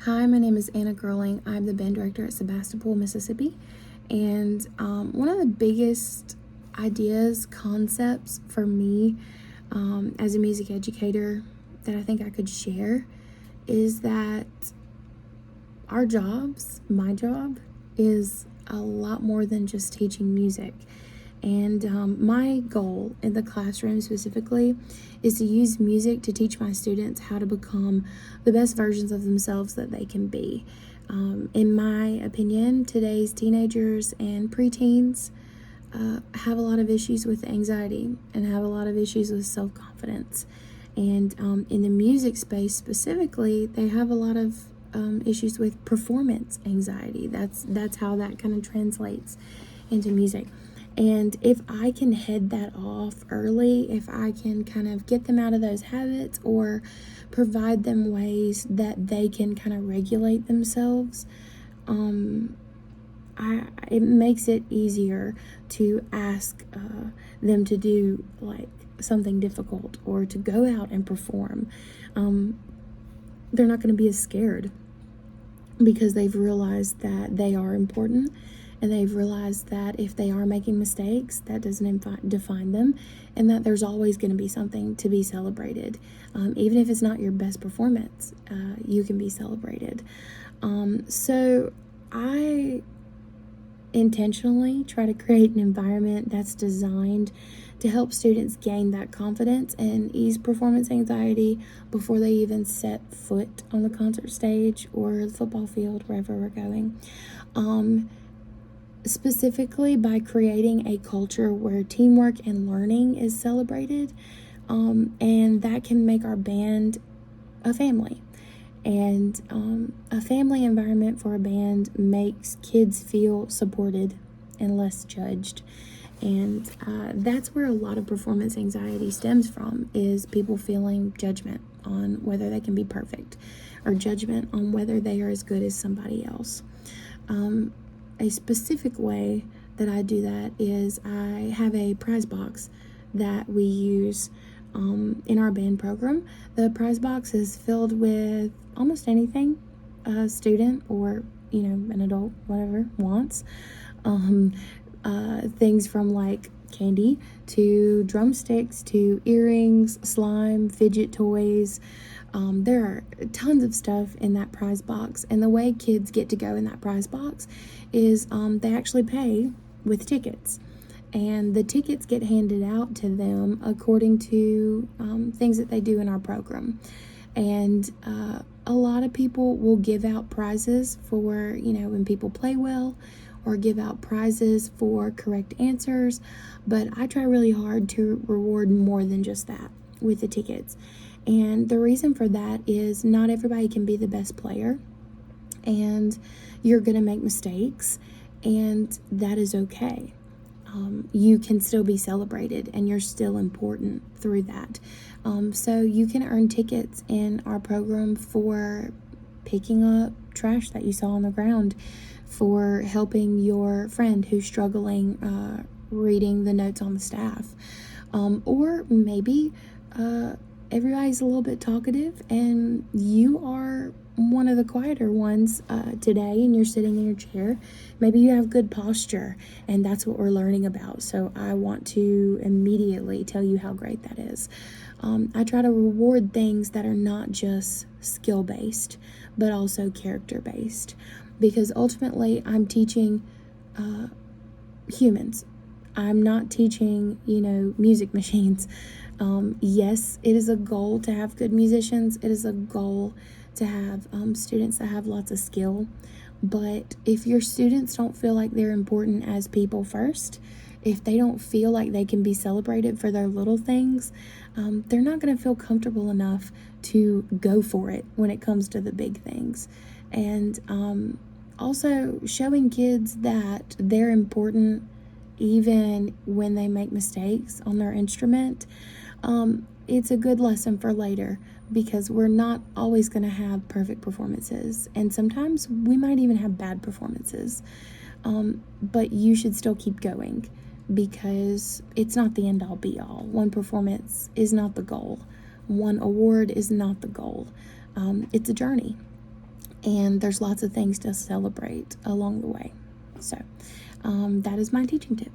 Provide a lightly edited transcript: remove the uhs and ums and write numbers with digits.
Hi, my name is Anna Gerling. I'm the band director at Sebastopol, Mississippi. And one of the biggest ideas, concepts for me as a music educator that I think I could share is that our jobs, my job, is a lot more than just teaching music. And my goal in the classroom specifically is to use music to teach my students how to become the best versions of themselves that they can be. In my opinion, today's teenagers and preteens have a lot of issues with anxiety and have a lot of issues with self-confidence. And in the music space specifically, they have a lot of issues with performance anxiety. That's how that kind of translates into music. And if I can head that off early, if I can kind of get them out of those habits or provide them ways that they can kind of regulate themselves, it makes it easier to ask them to do like something difficult or to go out and perform. They're not going to be as scared because they've realized that they are important, and they've realized that if they are making mistakes, that doesn't define them, and that there's always going to be something to be celebrated. Even if it's not your best performance, you can be celebrated. So I intentionally try to create an environment that's designed to help students gain that confidence and ease performance anxiety before they even set foot on the concert stage or the football field, wherever we're going. Specifically by creating a culture where teamwork and learning is celebrated, and that can make our band a family. And a family environment for a band makes kids feel supported and less judged. And that's where a lot of performance anxiety stems from, is people feeling judgment on whether they can be perfect or judgment on whether they are as good as somebody else. A specific way that I do that is I have a prize box that we use in our band program. The prize box is filled with almost anything a student or an adult, whatever, wants. Things from like candy to drumsticks to earrings, slime, fidget toys. There are tons of stuff in that prize box, and the way kids get to go in that prize box is they actually pay with tickets. And the tickets get handed out to them according to things that they do in our program. And a lot of people will give out prizes for, when people play well, or give out prizes for correct answers. But I try really hard to reward more than just that with the tickets. And the reason for that is not everybody can be the best player, and you're going to make mistakes, and that is okay. You can still be celebrated, and you're still important through that. So you can earn tickets in our program for picking up trash that you saw on the ground, for helping your friend who's struggling reading the notes on the staff, or maybe everybody's a little bit talkative and you are one of the quieter ones today, and you're sitting in your chair. Maybe you have good posture, and that's what we're learning about. So I want to immediately tell you how great that is. I try to reward things that are not just skill-based, but also character-based, because ultimately I'm teaching humans. I'm not teaching, music machines. Yes, it is a goal to have good musicians. It is a goal to have students that have lots of skill. But if your students don't feel like they're important as people first, if they don't feel like they can be celebrated for their little things, they're not going to feel comfortable enough to go for it when it comes to the big things. And also showing kids that they're important even when they make mistakes on their instrument. It's a good lesson for later, because we're not always going to have perfect performances, and sometimes we might even have bad performances. But you should still keep going, because it's not the end all be all. One performance is not the goal. One award is not the goal. It's a journey. and there's lots of things to celebrate along the way. So that is my teaching tip.